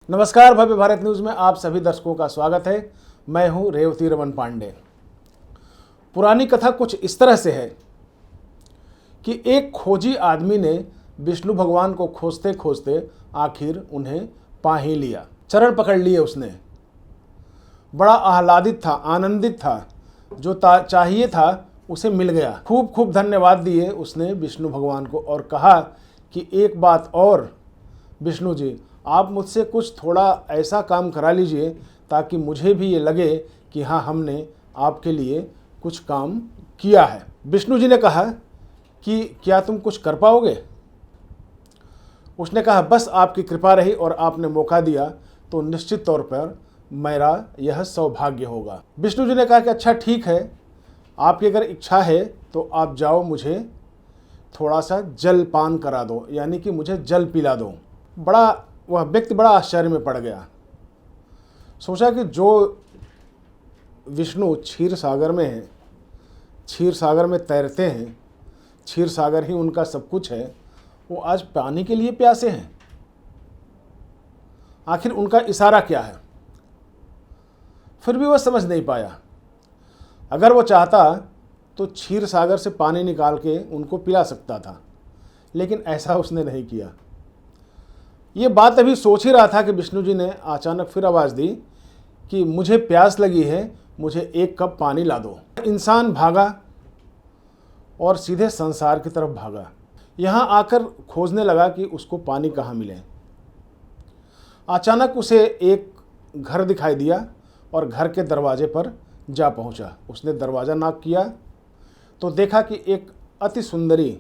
नमस्कार, भव्य भारत न्यूज़ में आप सभी दर्शकों का स्वागत है। मैं हूं रेवती रमन पांडे। पुरानी कथा कुछ इस तरह से है कि एक खोजी आदमी ने विष्णु भगवान को खोजते खोजते आखिर उन्हें पा ही लिया। चरण पकड़ लिए उसने। बड़ा आह्लादित था, आनंदित था। जो चाहिए था उसे मिल गया। खूब खूब धन्यवाद दिए उसने विष्णु भगवान को और कहा कि एक बात और विष्णु जी, आप मुझसे कुछ थोड़ा ऐसा काम करा लीजिए ताकि मुझे भी ये लगे कि हाँ, हमने आपके लिए कुछ काम किया है। विष्णु जी ने कहा कि क्या तुम कुछ कर पाओगे? उसने कहा बस आपकी कृपा रही और आपने मौका दिया तो निश्चित तौर पर मेरा यह सौभाग्य होगा। विष्णु जी ने कहा कि अच्छा ठीक है, आपकी अगर इच्छा है तो आप जाओ, मुझे थोड़ा सा जल पान करा दो, यानी कि मुझे जल पिला दो। वह व्यक्ति बड़ा आश्चर्य में पड़ गया। सोचा कि जो विष्णु क्षीर सागर में है, क्षीर सागर में तैरते हैं, क्षीर सागर ही उनका सब कुछ है, वो आज पानी के लिए प्यासे हैं। आखिर उनका इशारा क्या है? फिर भी वह समझ नहीं पाया। अगर वो चाहता तो क्षीर सागर से पानी निकाल के उनको पिला सकता था, लेकिन ऐसा उसने नहीं किया। ये बात अभी सोच ही रहा था कि विष्णु जी ने अचानक फिर आवाज़ दी कि मुझे प्यास लगी है, मुझे एक कप पानी ला दो। इंसान भागा और सीधे संसार की तरफ भागा। यहाँ आकर खोजने लगा कि उसको पानी कहाँ मिले। अचानक उसे एक घर दिखाई दिया और घर के दरवाजे पर जा पहुँचा। उसने दरवाज़ा नॉक किया तो देखा कि एक अति सुंदरी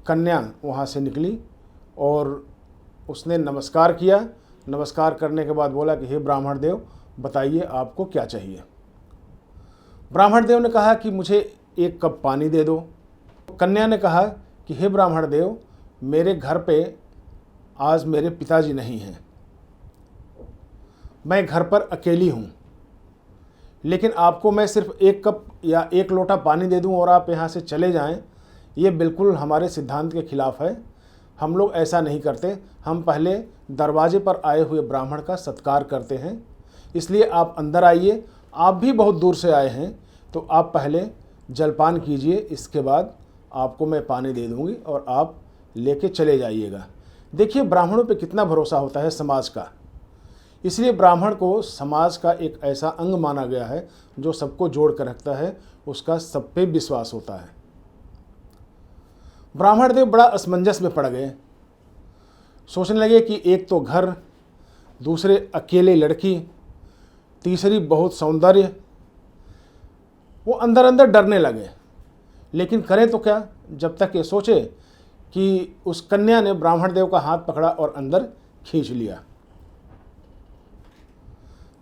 कन्या वहाँ से निकली और उसने नमस्कार किया। नमस्कार करने के बाद बोला कि हे ब्राह्मण देव, बताइए आपको क्या चाहिए। ब्राह्मण देव ने कहा कि मुझे एक कप पानी दे दो। कन्या ने कहा कि हे ब्राह्मण देव, मेरे घर पे आज मेरे पिताजी नहीं हैं, मैं घर पर अकेली हूँ, लेकिन आपको मैं सिर्फ एक कप या एक लोटा पानी दे दूँ और आप यहाँ से चले जाएं, ये बिल्कुल हमारे सिद्धांत के खिलाफ है। हम लोग ऐसा नहीं करते। हम पहले दरवाजे पर आए हुए ब्राह्मण का सत्कार करते हैं, इसलिए आप अंदर आइए। आप भी बहुत दूर से आए हैं तो आप पहले जलपान कीजिए, इसके बाद आपको मैं पानी दे दूँगी और आप लेके चले जाइएगा। देखिए ब्राह्मणों पे कितना भरोसा होता है समाज का। इसलिए ब्राह्मण को समाज का एक ऐसा अंग माना गया है जो सबको जोड़ कर रखता है, उसका सब पे विश्वास होता है। ब्राह्मण देव बड़ा असमंजस में पड़ गए। सोचने लगे कि एक तो घर, दूसरे अकेले लड़की, तीसरी बहुत सौंदर्य। वो अंदर अंदर डरने लगे, लेकिन करें तो क्या, जब तक ये सोचे कि उस कन्या ने ब्राह्मण देव का हाथ पकड़ा और अंदर खींच लिया।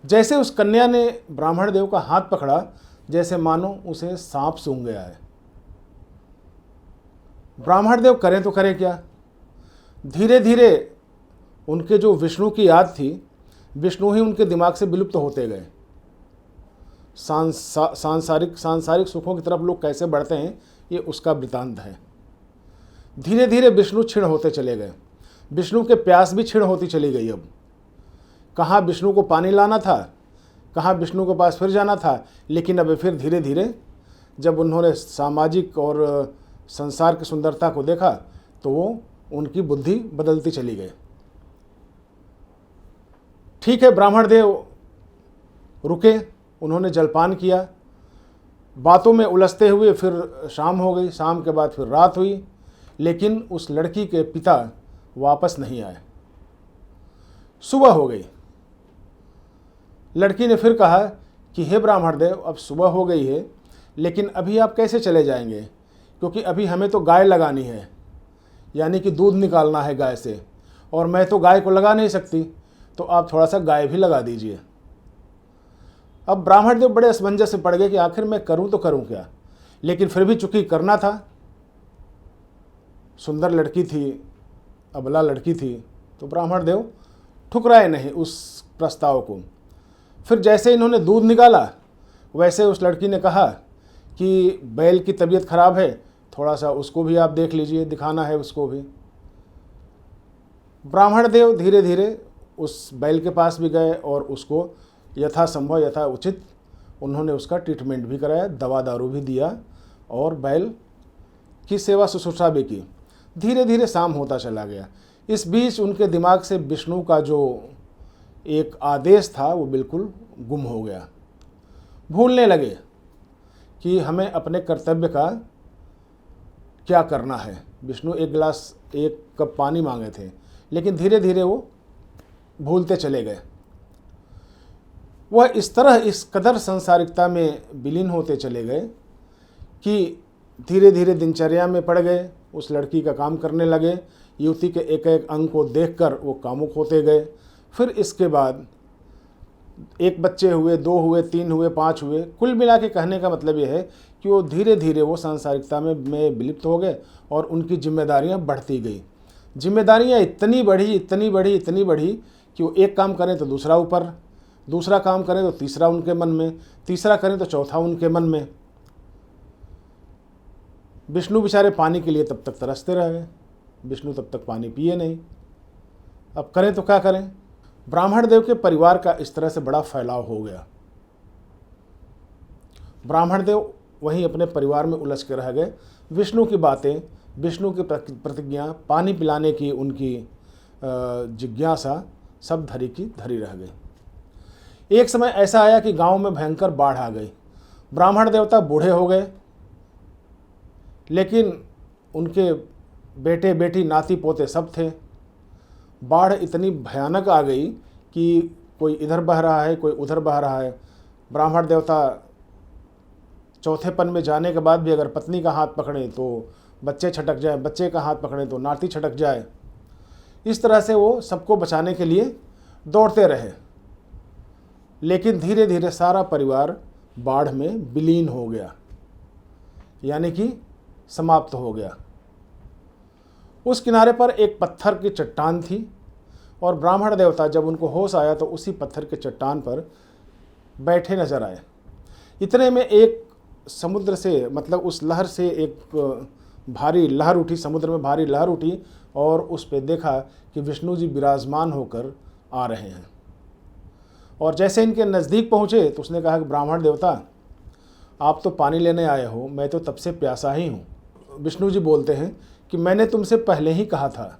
जैसे उस कन्या ने ब्राह्मण देव का हाथ पकड़ा, जैसे मानो उसे सांप सूंघ गया है। ब्राह्मण देव करें तो करें क्या। धीरे धीरे उनके जो विष्णु की याद थी, विष्णु ही उनके दिमाग से विलुप्त होते गए। सांसारिक सुखों की तरफ लोग कैसे बढ़ते हैं, ये उसका वृतांत है। धीरे धीरे विष्णु क्षीण होते चले गए। विष्णु के प्यास भी क्षीण होती चली गई। अब कहाँ विष्णु को पानी लाना था, कहाँ विष्णु के पास फिर जाना था, लेकिन अब फिर धीरे धीरे जब उन्होंने सामाजिक और संसार की सुंदरता को देखा तो वो उनकी बुद्धि बदलती चली गई। ठीक है, ब्राह्मण देव रुके, उन्होंने जलपान किया। बातों में उलझते हुए फिर शाम हो गई, शाम के बाद फिर रात हुई, लेकिन उस लड़की के पिता वापस नहीं आए। सुबह हो गई। लड़की ने फिर कहा कि हे ब्राह्मण देव, अब सुबह हो गई है, लेकिन अभी आप कैसे चले जाएंगे, क्योंकि अभी हमें तो गाय लगानी है, यानी कि दूध निकालना है गाय से, और मैं तो गाय को लगा नहीं सकती, तो आप थोड़ा सा गाय भी लगा दीजिए। अब ब्राह्मण देव बड़े असमंजस से पड़ गए कि आखिर मैं करूं तो करूं क्या, लेकिन फिर भी चूंकि करना था। सुंदर लड़की थी, अबला लड़की थी, तो ब्राह्मण देव ठुकराए नहीं उस प्रस्ताव को। फिर जैसे इन्होंने दूध निकाला, वैसे उस लड़की ने कहा कि बैल की तबीयत खराब है, थोड़ा सा उसको भी आप देख लीजिए, दिखाना है उसको भी। ब्राह्मण देव धीरे धीरे उस बैल के पास भी गए और उसको यथासंभव यथा उचित उन्होंने उसका ट्रीटमेंट भी कराया, दवा दारू भी दिया और बैल की सेवा शुश्रूषा भी की। धीरे धीरे शाम होता चला गया। इस बीच उनके दिमाग से विष्णु का जो एक आदेश था वो बिल्कुल गुम हो गया। भूलने लगे कि हमें अपने कर्तव्य का क्या करना है। विष्णु एक कप पानी मांगे थे, लेकिन धीरे धीरे वो भूलते चले गए। वह इस तरह इस कदर सांसारिकता में विलीन होते चले गए कि धीरे धीरे दिनचर्या में पड़ गए। उस लड़की का काम करने लगे। युवती के एक एक अंग को देखकर वो कामुक होते गए। फिर इसके बाद 1 बच्चे हुए, 2 हुए, 3 हुए, 5 हुए। कुल मिला के कहने का मतलब ये है कि वो धीरे धीरे वो सांसारिकता में विलिप्त हो गए और उनकी जिम्मेदारियां बढ़ती गई। जिम्मेदारियां इतनी बढ़ी कि वो एक काम करें तो दूसरा ऊपर, दूसरा काम करें तो तीसरा उनके मन में, तीसरा करें तो चौथा उनके मन में। विष्णु बेचारे पानी के लिए तब तक तरसते रह गए। विष्णु तब तक पानी पिए नहीं। अब करें तो क्या करें। ब्राह्मण देव के परिवार का इस तरह से बड़ा फैलाव हो गया। ब्राह्मण देव वहीं अपने परिवार में उलझ के रह गए। विष्णु की बातें, विष्णु की प्रतिज्ञा, पानी पिलाने की उनकी जिज्ञासा सब धरी की धरी रह गई। एक समय ऐसा आया कि गांव में भयंकर बाढ़ आ गई। ब्राह्मण देवता बूढ़े हो गए, लेकिन उनके बेटे बेटी नाती पोते सब थे। बाढ़ इतनी भयानक आ गई कि कोई इधर बह रहा है, कोई उधर बह रहा है। ब्राह्मण देवता चौथेपन में जाने के बाद भी अगर पत्नी का हाथ पकड़े तो बच्चे छटक जाए, बच्चे का हाथ पकड़े तो नाती छटक जाए। इस तरह से वो सबको बचाने के लिए दौड़ते रहे। लेकिन धीरे धीरे सारा परिवार बाढ़ में विलीन हो गया, यानी कि समाप्त हो गया। उस किनारे पर एक पत्थर की चट्टान थी और ब्राह्मण देवता जब उनको होश आया तो उसी पत्थर के चट्टान पर बैठे नजर आए। इतने में एक समुद्र से, मतलब उस लहर से एक भारी लहर उठी, समुद्र में भारी लहर उठी और उस पे देखा कि विष्णु जी विराजमान होकर आ रहे हैं। और जैसे इनके नज़दीक पहुँचे तो उसने कहा कि ब्राह्मण देवता, आप तो पानी लेने आए हो, मैं तो तब से प्यासा ही हूँ। विष्णु जी बोलते हैं कि मैंने तुमसे पहले ही कहा था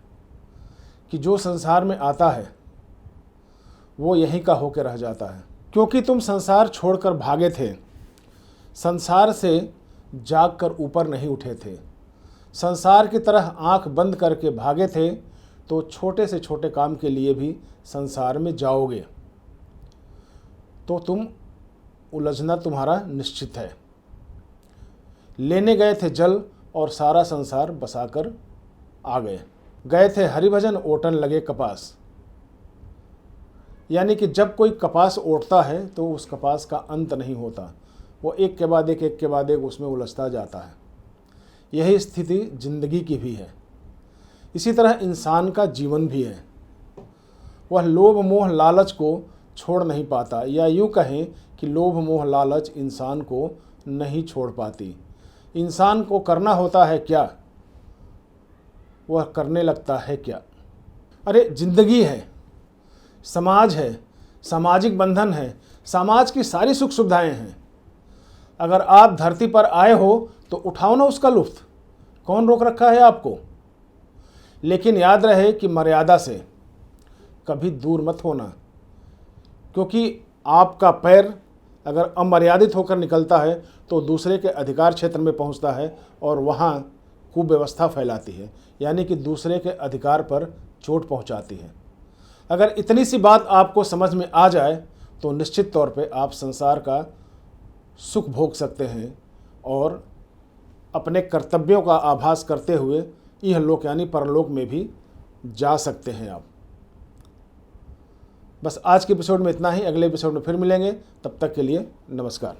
कि जो संसार में आता है वो यहीं का होकर रह जाता है, क्योंकि तुम संसार छोड़कर भागे थे, संसार से जागकर ऊपर नहीं उठे थे। संसार की तरह आंख बंद करके भागे थे तो छोटे से छोटे काम के लिए भी संसार में जाओगे तो तुम उलझना तुम्हारा निश्चित है। लेने गए थे जल और सारा संसार बसाकर आ गए। गए थे हरिभजन, ओटन लगे कपास। यानी कि जब कोई कपास ओटता है तो उस कपास का अंत नहीं होता, वो एक के बाद एक उसमें उलझता जाता है। यही स्थिति जिंदगी की भी है। इसी तरह इंसान का जीवन भी है। वह लोभ मोह लालच को छोड़ नहीं पाता, या यूँ कहें कि लोभ मोह लालच इंसान को नहीं छोड़ पाती। इंसान को करना होता है क्या, वह करने लगता है क्या। अरे जिंदगी है, समाज है, सामाजिक बंधन है, समाज की सारी सुख सुविधाएं हैं। अगर आप धरती पर आए हो तो उठाओ ना उसका लुत्फ, कौन रोक रखा है आपको। लेकिन याद रहे कि मर्यादा से कभी दूर मत होना, क्योंकि आपका पैर अगर अमर्यादित होकर निकलता है तो दूसरे के अधिकार क्षेत्र में पहुंचता है और वहां कुव्यवस्था फैलाती है, यानी कि दूसरे के अधिकार पर चोट पहुंचाती है। अगर इतनी सी बात आपको समझ में आ जाए तो निश्चित तौर पे आप संसार का सुख भोग सकते हैं और अपने कर्तव्यों का आभास करते हुए इहलोक यानी परलोक में भी जा सकते हैं आप। बस आज के एपिसोड में इतना ही। अगले एपिसोड में फिर मिलेंगे, तब तक के लिए नमस्कार।